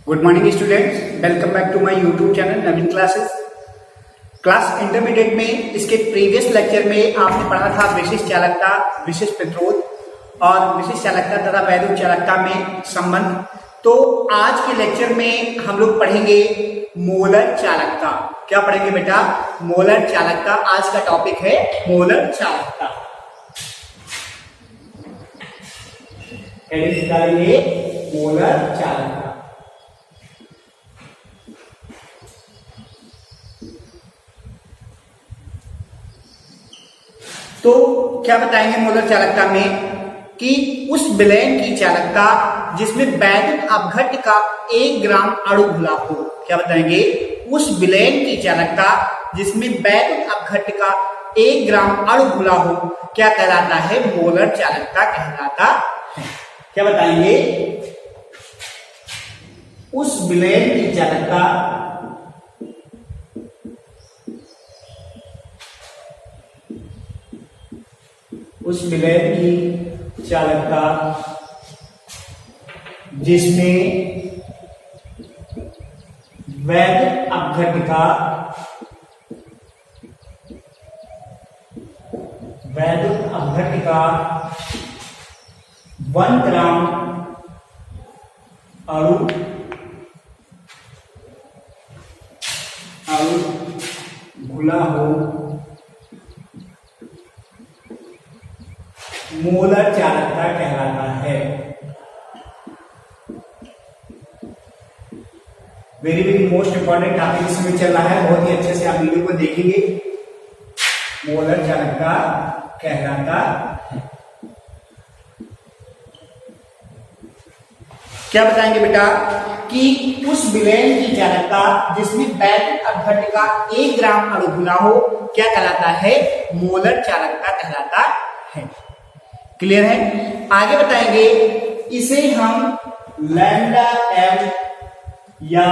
Good morning students, welcome back to my YouTube channel Naveen classes. Class intermediate में इसके previous lecture में आपने पढ़ा था विशिष्ट चालकता, विशिष्ट प्रतिरोध और विशिष्ट चालकता तथा वैद्युत चालकता में संबंध। तो आज के लेक्चर में हम लोग पढ़ेंगे मोलर चालकता। क्या पढ़ेंगे बेटा? मोलर चालकता। आज का टॉपिक है मोलर चालकता। हेडिंग निकालेंगे मोलर चालकता। तो क्या बताएंगे मोलर चालकता में कि उस विलयन की चालकता जिसमें वैद्युत अपघट्य का 1 ग्राम अणु घुला हो। क्या बताएंगे? उस विलयन की चालकता जिसमें वैद्युत अपघट्य का 1 ग्राम अणु घुला हो क्या कहलाता है? मोलर चालकता कहलाता है। क्या बताएंगे? उस विलयन की चालकता उस विलयन की चालकता जिसमें वैद्युत अपघट्य का 1 ग्राम अणु घुला हो मोलर चालकता कहलाता है। Very very most important topic इसमें चल रहा है, बहुत ही अच्छे से आप वीडियो को देखेंगे। मोलर चालकता कहलाता है। क्या बताएंगे बेटा कि उस विलयन की चालकता जिसमें वैद्युत अपघट्य का 1 ग्राम अणु घुला हो क्या कहलाता है? मोलर चालकता कहलाता है। क्लियर है? आगे बताएंगे इसे हम लैम्डा एम या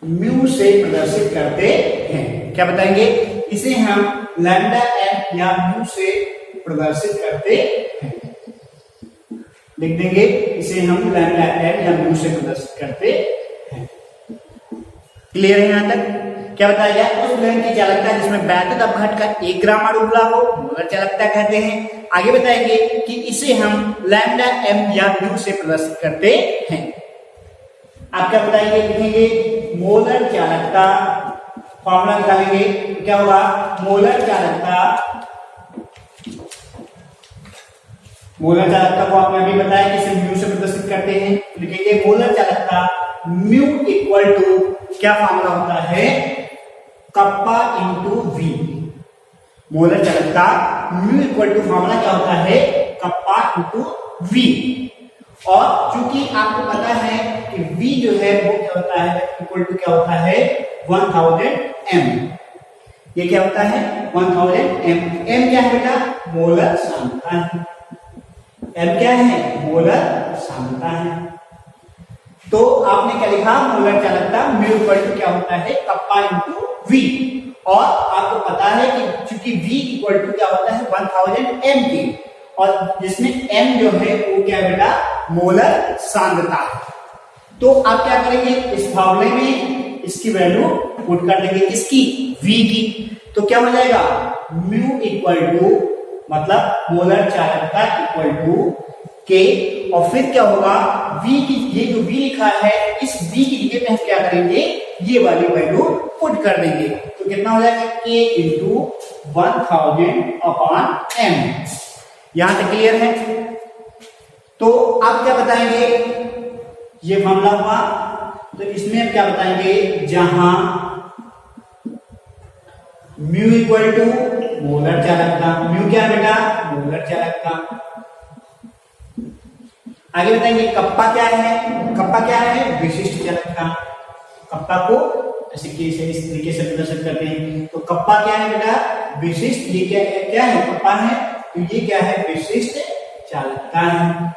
म्यू से प्रदर्शित करते हैं। क्या बताएंगे? इसे हम लैम्डा एम या म्यू से प्रदर्शित करते हैं। लिख देंगे इसे हम लैम्डा एम या म्यू से प्रदर्शित करते हैं। क्लियर है यहां तक? क्या बताया गया? उस विलयन की चालकता जिसमें वैद्युत अपघट्य का 1 ग्राम अणु घुला हो मोलर चालकता कहते हैं। आगे बताएंगे कि इसे हम लैम्डा एम या म्यू से प्रदर्शित करते हैं। आप क्या बताएंगे? लिखेंगे मोलर चालकता, फॉर्मूला निकालेंगे तो क्या होगा? मोलर चालकता को आपने अभी बताया कि इसे म्यू से प्रदर्शित करते हैं। लिखेंगे मोलर चालकता म्यू इक्वल टू क्या फॉर्मूला होता है? Kappa into v. मोलर चालकता म्यू इक्वल टू फॉर्मूला क्या होता है? Kappa into v. और चूंकि आपको पता है कि वी जो है वो क्या होता है? इक्वल टू क्या होता है? 1000 एम। ये क्या होता है? 1000 एम। एम क्या है बेटा? मोलर सांद्रता है। एम क्या है? मोलर सांद्रता है। तो आपने क्या लिखा? मोलर चालकता म्यू इक्वल टू क्या होता है? Kappa into v. और आपको पता है कि चूंकि वी इक्वल टू क्या होता है? 1000 एम की, और जिसमें एम जो है वो क्या है बेटा? मोलर सांद्रता है। तो आप क्या करेंगे? इस फार्मूले में इसकी वैल्यू पुट कर देंगे। किसकी? वी की। तो क्या हो जाएगा? म्यू इक्वल टू मतलब मोलर चालकता इक्वल टू के, और फिर क्या होगा? V की, ये जो V लिखा है इस V की जगह पे हम क्या करेंगे? ये वाली वैल्यू पुट कर देंगे। तो कितना हो जाएगा? K into 1000 upon M। यहां तक क्लियर है? तो आप क्या बताएंगे? ये मामला हुआ, तो इसमें आप क्या बताएंगे? जहां म्यू इक्वल टू मोलर चालकता, म्यू क्या है बेटा? मोलर चालकता। आगे बताएंगे कप्पा क्या है? कप्पा क्या है? विशिष्ट चालकता। कप्पा को ऐसे इस तरीके से प्रदर्शित करते हैं। तो कप्पा क्या है बेटा? विशिष्ट। ये क्या है? कप्पा है, तो ये क्या है? विशिष्ट चालकता है।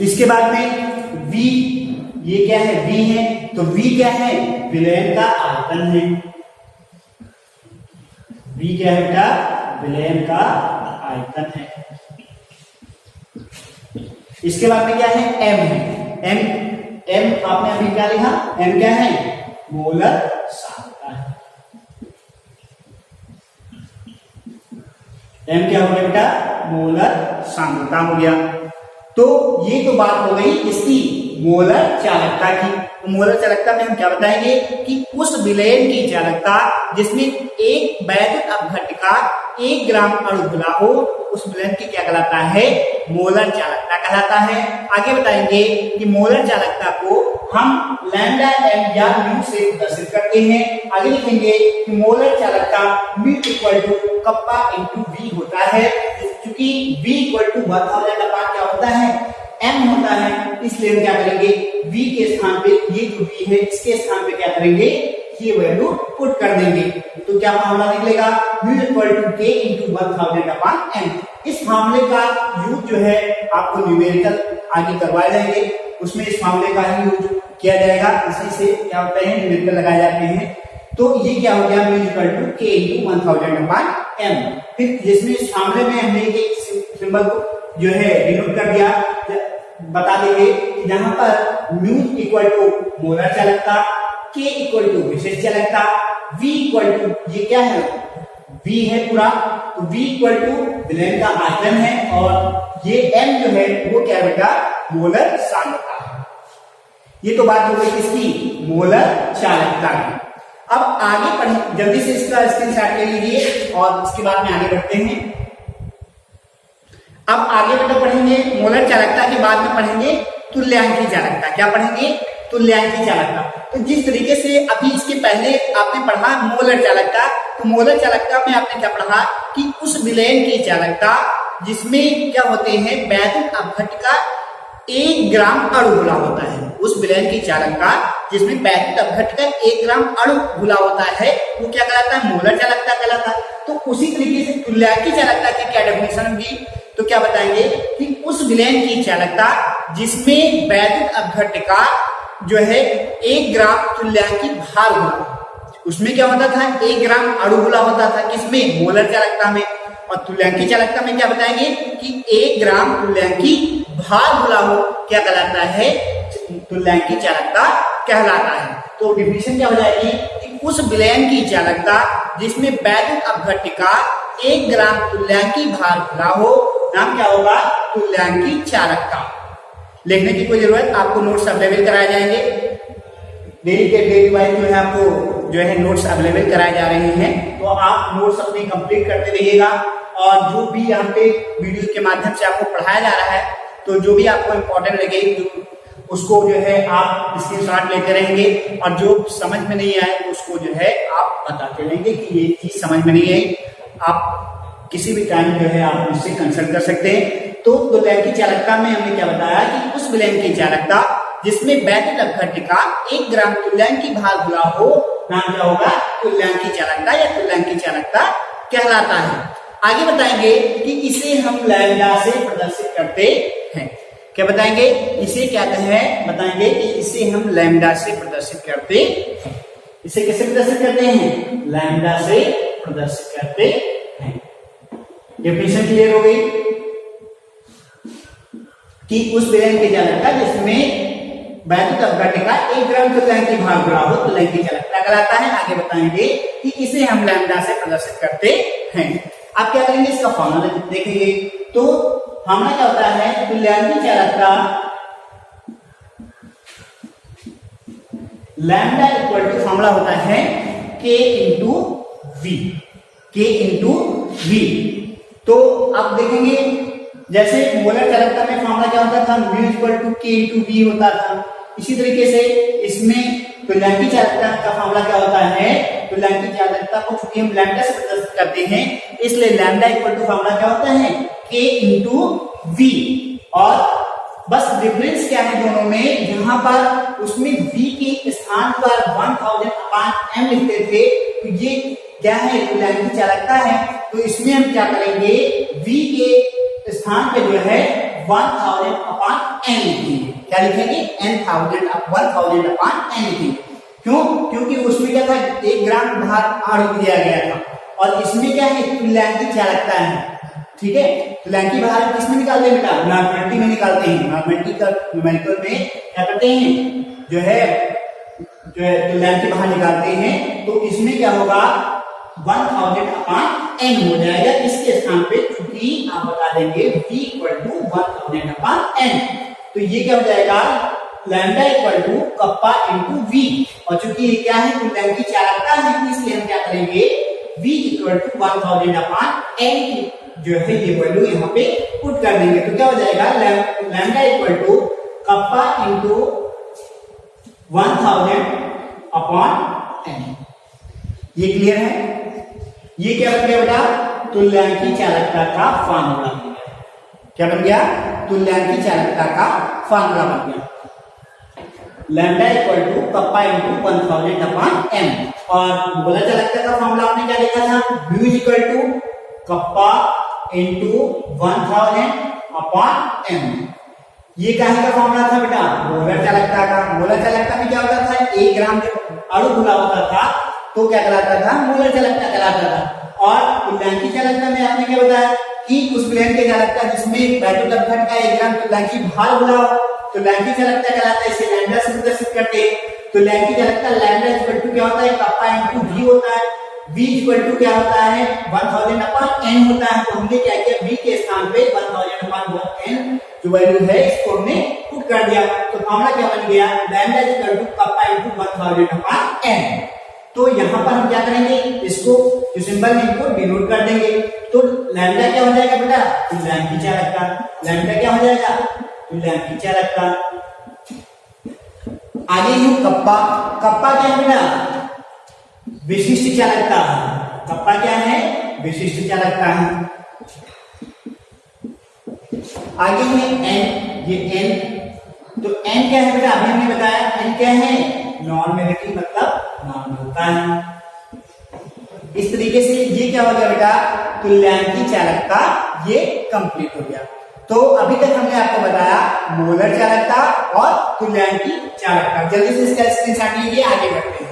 इसके बाद में V, ये क्या है? V है, तो V क्या है? विलयन का आयतन है। V क्या है बेटा? विलयन का आयतन है। इसके बाद में क्या है, एम है। एम आपने अभी क्या लिखा, एम क्या है, मोलर सांद्रता है। एम क्या हो गया बेटा, मोलर सांद्रता हो गया। तो ये तो बात हो गई इसकी मोलर चालकता की। तो मोलर चालकता में हम क्या बताएंगे कि उस विलयन की चालकता जिसमें एक वैद्युत अपघटिका 1 ग्राम अणु घुला हो, उस विलयन की क्या कहलाता है, मोलर चालकता कहलाता है। आगे बताएंगे कि मोलर चालकता को हम लैम्डा एम या म्यू से प्रदर्शित करते हैं। आगे लिखेंगे कि मोलर चालकता mu equal to kappa into v होता है। क्योंकि v इक्वल टू 1000 का पार्ट क्या होता है, m होता है, इसलिए हम क्या करेंगे, v के स्थान पे ये जो v है इसके स्थान पे क्या करेंगे, ये वैल्यू पुट कर देंगे। तो क्या फार्मूला निकलेगा, mu equal to k into 1000 upon m। इस फार्मूले का यूज जो है आपको न्यूमेरिकल आगे करवाए जाएंगे, उसमें इस फार्मूले का ही यूज किया जाएगा। इसी से क्या होता है, न्यूमेरिकल लगाए जाते हैं। तो ये क्या हो गया, mu equal to k into 1000 upon m। फिर जिसमें इस फार्मूले में हमने एक सिंबल को जो है डिनोट कर दिया, बता देंगे कि यहाँ पर म्यू इक्वल टू मोलर चालकता, k इक्वल टू विशेष चालकता, v इक्वल टू ये क्या है, v है पूरा, तो v इक्वल टू विलयन का आयतन है, और ये m जो है वो क्या बेटा, मोलर सांद्रता है। ये तो बात हो गई किसकी, मोलर चालकता की। अब आगे पढ़ें, जल्दी से इसका स्क्रीनशॉट ले लीजिए और इसके बाद में आगे बढ़ते हैं। अब आगे बेटा पढ़ेंगे मोलर चालकता के बाद में पढ़ेंगे तुल्यांकी चालकता। क्या पढ़ेंगे, तुल्यांकी चालकता। तो जिस तरीके से अभी इसके पहले आपने पढ़ा मोलर चालकता, तो मोलर चालकता में आपने क्या पढ़ा कि उस विलयन की चालकता जिसमें क्या होते हैं, वैद्युत अपघटिका 1 ग्राम अणु घुला होता है, उस विलयन की चालकता जिसमें वैद्युत अपघटिका 1 ग्राम अणु घुला होता है, वो क्या कहलाता है, मोलर चालकता कहलाता है। तो उसी तरीके से तुल्यांकी चालकता की क्या डेफिनेशन होगी, तो क्या बताएंगे कि उस विलयन की चालकता जिसमें वैद्युत अपघटिका जो है 1 ग्राम तुल्यांकी भार घुला, उसमें क्या होता था, 1 ग्राम अणु घुला होता था, किसमें, मोलर चालकता में। और तुल्यांकी चालकता में क्या बताएंगे कि 1 ग्राम तुल्यांकी भार घुला हो, क्या कहलाता है, तुल्यांकी चालकता कहलाता है। तो डिफिनेशन क्या हो जाएगी कि उस विलयन की चालकता जिसमें वैद्युत अपघटिका 1 ग्राम तुल्यांकी भार घुला हो, नाम क्या होगा, तुल्यांकी चालकता। लिखने की कोई जरूरत, आपको नोट्स अवेलेबल कराए जाएंगे, डेली के डेली वाइज जो है आपको जो है नोट्स अवेलेबल कराए जा रहे हैं। तो आप नोट्स अपनी कंप्लीट करते रहिएगा, और जो भी यहाँ पे वीडियो के माध्यम से आपको पढ़ाया जा रहा है, तो जो भी आपको इम्पोर्टेंट लगे उसको जो है आप स्क्रीनशॉट लेते रहेंगे, और जो समझ में नहीं आए उसको जो है आप बताते रहेंगे कि ये चीज समझ में नहीं आई। आप किसी भी टाइम जो है आप मुझसे कंसल्ट कर सकते हैं। तो तुल्यांकी चालकता में हमने क्या बताया कि उस विलयन की चालकता जिसमें वैद्युत अपघटिका 1 ग्राम तुल्यांकी भार घुला हो, नाम क्या होगा, तुल्यांकी चालकता या तुल्यांकी चालकता कहलाता है। आगे बताएंगे कि इसे हम लैम्डा से प्रदर्शित करते हैं। क्या बताएंगे, इसे क्या हैं, बताएंगे कि इसे हम लैम्डा से प्रदर्शित करते हैं। इसे कैसे प्रदर्शित करते हैं, लैम्डा से प्रदर्शित करते हैं। डेफिनेशन क्लियर हो गई कि उस विलयन की चालकता जिसमें वैद्युत अपघटिका 1 ग्राम तुल्यांकी भार घुला हो, तुल्यांकी चालकता कहलाता है। आगे बताएंगे कि इसे हम लैम्डा से प्रदर्शित करते हैं। आप क्या करेंगे, इसका फॉर्मूला देखेंगे। तो फॉर्मूला क्या होता है, तुल्यांकी चालकता लैम्डा इक्वल टू फॉर्मूला होता है k into v, k into v. तो आप देखेंगे जैसे मोलर चालकता में फॉर्मूला क्या होता था, mu equal to k into v होता था। इसी तरीके से इसमें तुल्यांकी चालकता का फॉर्मूला क्या होता है, तुल्यांकी चालकता को चूंकि हम लैम्डा से प्रदर्शित करते हैं, इसलिए लैम्डा इक्वल टू फॉर्मूला क्या होता है, k इंटू वी। और बस डिफरेंस क्या है दोनों में, यहाँ पर उसमें v के स्थान पर 1000 अपॉन m लिखते थे, तो ये क्या है, तुल्यांकी चालकता है। तो इसमें हम क्या करेंगे, v के स्थान पे जो है 1000 अपॉन n लिखेंगे। क्या लिखेंगे, 1000 अपॉन n लिखेंगे। क्यों, क्योंकि उसमें क्या था, 1 ग्राम भार अणु दिया गया था, और इसमें क्या है, तुल्यांकी चालकता है, ठीक है। तो लैंड की बाहर किसमें निकालते हैं बेटा, नॉर्मलिटी में निकालते हैं। नॉर्मलिटी का न्यूमेरिकल में क्या करते हैं, जो है तो लैंड की बाहर निकालते हैं। तो इसमें क्या होगा 1000/n हो जाएगा इसके स्थान पे, क्योंकि आप बता देंगे v = 1000/n। तो ये क्या हो जाएगा लैम्डा = कप्पा × v, और चूंकि ये क्या है तो लैंड की चालकता है, इसलिए हम क्या करेंगे v = 1000/n जो है ये वैल्यू यहाँ पे पुट कर देंगे। तो क्या हो जाएगा लैम्डा = कप्पा × 1000/n। ये क्लियर है। ये क्या बन गया बेटा, तुल्यांकी चालकता का फार्मूला बन गया। क्या बन गया, तुल्यांकी चालकता का फार्मूला बन गया। Lambda = kappa × 1000/n। और गोला चालकता का फार्मूला आपने क्या देखा था, म्यू = कप्पा × 1000/n। ये काहे का फार्मूला था बेटा, मोलर चालकता का। मोलर चालकता में क्या होता था, 1 ग्राम जब अणु खुला होता था तो क्या कहलाता था, मोलर चालकता कहलाता था। और तुल्यांकी चालकता में आपने क्या बताया कि उस विलयन की चालकता जिसमें धातु घन का 1 ग्राम तुल्यांकी भार खुला हो, तुल्यांकी चालकता कहलाता है। इसे लैम्डा से प्रदर्शित करते हैं। तुल्यांकी चालकता लैम्डा = क्या होता है, कप्पा × v होता है। v = क्या होता है, 1000/n होता है। तो हमने क्या किया, v के स्थान पे 1000/n जो वैल्यू है इसको हमने पुट कर दिया। तो फार्मूला क्या बन गया, लैम्डा = कप्पा × 1000/n। तो यहाँ पर हम क्या करेंगे, इसको जो सिंबल है इनको डिनोट कर देंगे। तो लैम्डा क्या हो जाएगा बेटा, तुल्यांकी चालकता। लैम्डा क्या हो जाएगा, तुल्यांकी चालकता। आगे यू कप्पा। कप्पा क्या है बेटा, विशिष्ट चालकता। कप्पा क्या है, विशिष्ट चालकता है। आगे है n, ये n। तो n क्या है बेटा, अभी हमने बताया n क्या है, नॉर्मलिटी, मतलब नॉर्मलता है। इस तरीके से ये क्या हो गया बेटा, तुल्यांकी चालकता ये कंप्लीट हो गया। तो अभी तक हमने आपको बताया मोलर चालकता और तुल्यांकी चालकता। जल्दी से इसका स्क्रीनशॉट लीजिए, आगे बढ़ते हैं।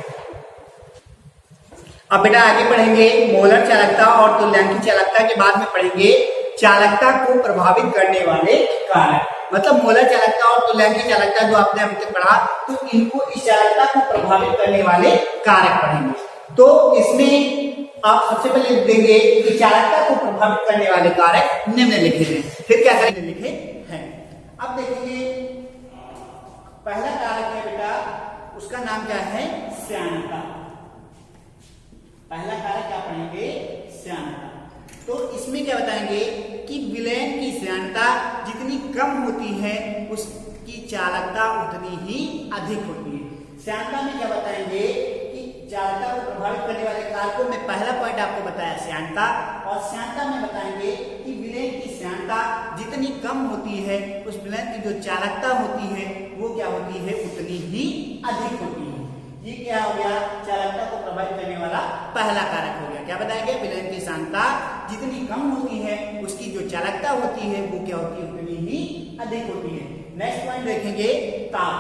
अब बेटा आगे पढ़ेंगे मोलर चालकता और तुल्यांकी चालकता के बाद में पढ़ेंगे चालकता को प्रभावित करने वाले कारक। मतलब मोलर चालकता और तुल्यांकी चालकता जो आपने अभी तक पढ़ा, तो इनको इस चालकता को प्रभावित करने वाले कारक पढ़ेंगे। तो इसमें आप सबसे पहले लिख देंगे कि चालकता को प्रभावित करने वाले कारक निम्नलिखित हैं। फिर क्या करेंगे, लिखे हैं। अब देखेंगे पहला कारक है बेटा, उसका नाम क्या है, श्यानता। पहला कारक क्या पढ़ेंगे, श्यानता। तो इसमें क्या बताएंगे कि विलयन की श्यानता जितनी कम होती है उसकी चालकता उतनी ही अधिक होती है। श्यानता में क्या बताएंगे कि चालकता को प्रभावित करने वाले कारकों में पहला पॉइंट आपको बताया श्यानता, और श्यानता में बताएंगे कि विलयन की श्यानता जितनी कम होती है उस विलयन की जो चालकता होती है वो क्या होती है, उतनी ही अधिक होती है। ये क्या हो गया, चालकता को प्रभावित करने वाला पहला कारक हो गया। क्या बताएंगे, विलयन की श्यानता जितनी कम होती है उसकी जो चालकता होती है वो क्या होती है, उतनी ही अधिक होती है। नेक्स्ट पॉइंट देखेंगे ताप।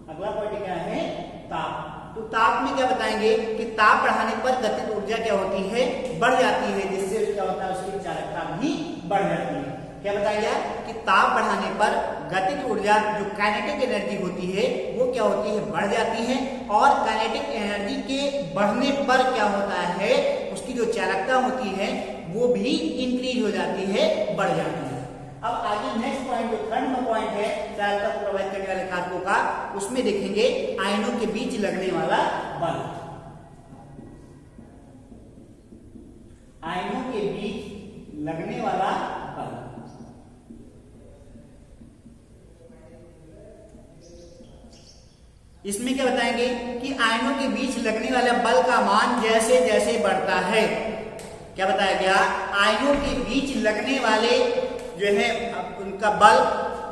अगला पॉइंट क्या है, ताप। तो ताप में क्या बताएंगे कि ताप बढ़ाने पर गतिज ऊर्जा क्या होती है, बढ़ जाती है, जिससे क्या होता है उसकी चालकता भी बढ़ जाती है। क्या बताया गया कि ताप बढ़ाने पर गतिज ऊर्जा जो काइनेटिक एनर्जी होती है वो क्या होती है, बढ़ जाती है। और काइनेटिक एनर्जी के बढ़ने पर क्या होता है, उसकी जो चालकता होती है वो भी इंक्रीज हो जाती है, बढ़ जाती है। अब आगे नेक्स्ट पॉइंट जो थर्ड में पॉइंट है चालकता को प्रभावित करने वाले कारकों का, उसमें देखेंगे आयनों के बीच लगने वाला बल। आयनों के बीच लगने वाला बल। इसमें क्या बताएंगे कि आयनों के बीच लगने वाले बल का मान जैसे जैसे बढ़ता है, क्या बताया गया, आयनों के बीच लगने वाले जो है उनका बल,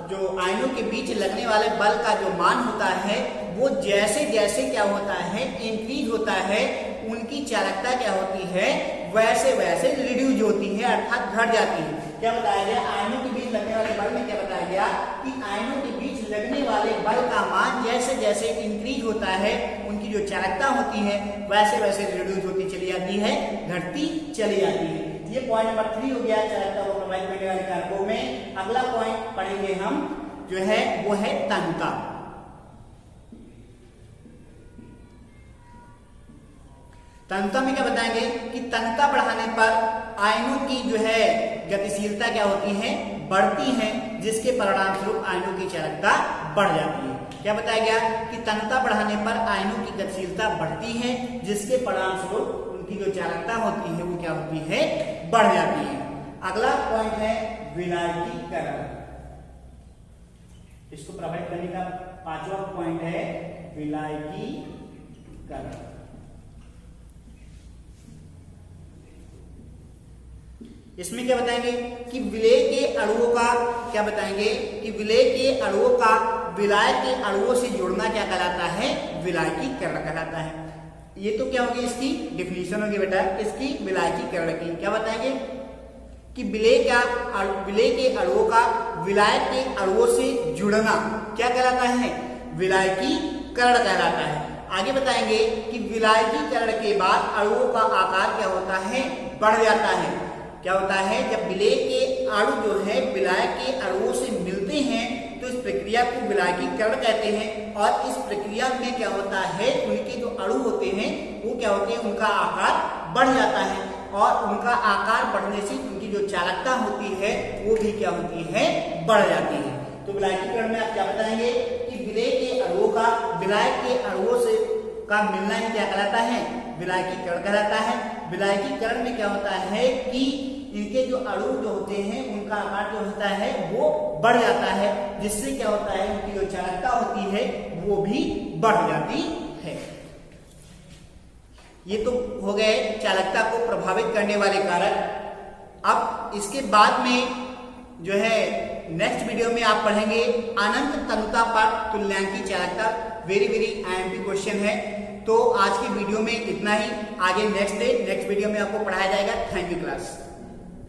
जो आयनों के बीच लगने वाले बल का जो मान होता है वो जैसे जैसे क्या होता है, इंक्रीज होता है, उनकी चालकता क्या होती है, वैसे वैसे रिड्यूज होती है, अर्थात घट जाती है। क्या बताया गया, आयनों के बीच लगने वाले बल में क्या बताया गया कि आयनों के बीच लगने वाले बल का मान जैसे जैसे इंक्रीज होता है, उनकी जो चालकता होती है वैसे वैसे रिड्यूज होती चली जाती है, घटती चली जाती है। ये पॉइंट नंबर 3 हो गया चालकता को प्रभावित करने वाले कारकों में। अगला पॉइंट पढ़ेंगे हम जो है वो है तन्यता। तन्यता में क्या बताएंगे कि तन्यता बढ़ाने पर आयनों की जो है गतिशीलता क्या होती है, बढ़ती है, जिसके परिणाम स्वरूप आयनों की चालकता बढ़ जाती है। क्या बताया गया कि तन्यता बढ़ाने पर आयनों की गतिशीलता बढ़ती है, जिसके परिणाम स्वरूप उनकी जो चालकता होती है वो क्या होती है, बढ़ जाती है। अगला पॉइंट है विलायकीकरण। इसको प्रभावित करने का 5वां पॉइंट है विलायकीकरण। इसमें क्या बताएंगे कि विलेय के अणुओं का क्या बताएंगे कि विलेय के अणुओं का विलाय के अणुओं से जुड़ना क्या कहलाता है, विलायकीकरण कहलाता है। ये तो क्या होगी, इसकी डेफिनेशन होगी बेटा इसकी विलायकीकरण की। क्या बताएंगे कि विलेय के अणुओं का विलाय के अणुओं से जुड़ना क्या कहलाता है, विलायकीकरण कहलाता है। आगे बताएंगे कि विलायकीकरण के बाद अणुओं का आकार क्या होता है, बढ़ जाता है। क्या होता है, जब विलेय के अणु जो है विलाय के अणुओं से मिलते हैं तो इस प्रक्रिया को विलायकीकरण कहते हैं। और इस प्रक्रिया में क्या होता है, उनके जो अणु होते हैं वो क्या होते हैं, उनका आकार बढ़ जाता है और उनका आकार बढ़ने से उनकी जो चालकता होती है वो भी क्या होती है, बढ़ जाती है। तो विलायकीकरण में आप क्या बताएंगे कि विलेय के अणुओं का विलाय के अणुओं से का मिलना ही क्या कहलाता है, विलायकीकरण कहलाता है। विलायकीकरण में क्या होता है कि इनके जो अणु जो होते हैं उनका आकार जो होता है वो बढ़ जाता है, जिससे क्या होता है, उनकी जो चालकता होती है वो भी बढ़ जाती है। ये तो हो गए चालकता को प्रभावित करने वाले कारक। अब इसके बाद में जो है नेक्स्ट वीडियो में आप पढ़ेंगे अनंत तन्यता पर तुल्यांकी चालकता। वेरी IMP क्वेश्चन है। तो आज की वीडियो में इतना ही। आगे नेक्स्ट वीडियो में आपको पढ़ाया जाएगा। Thank you class.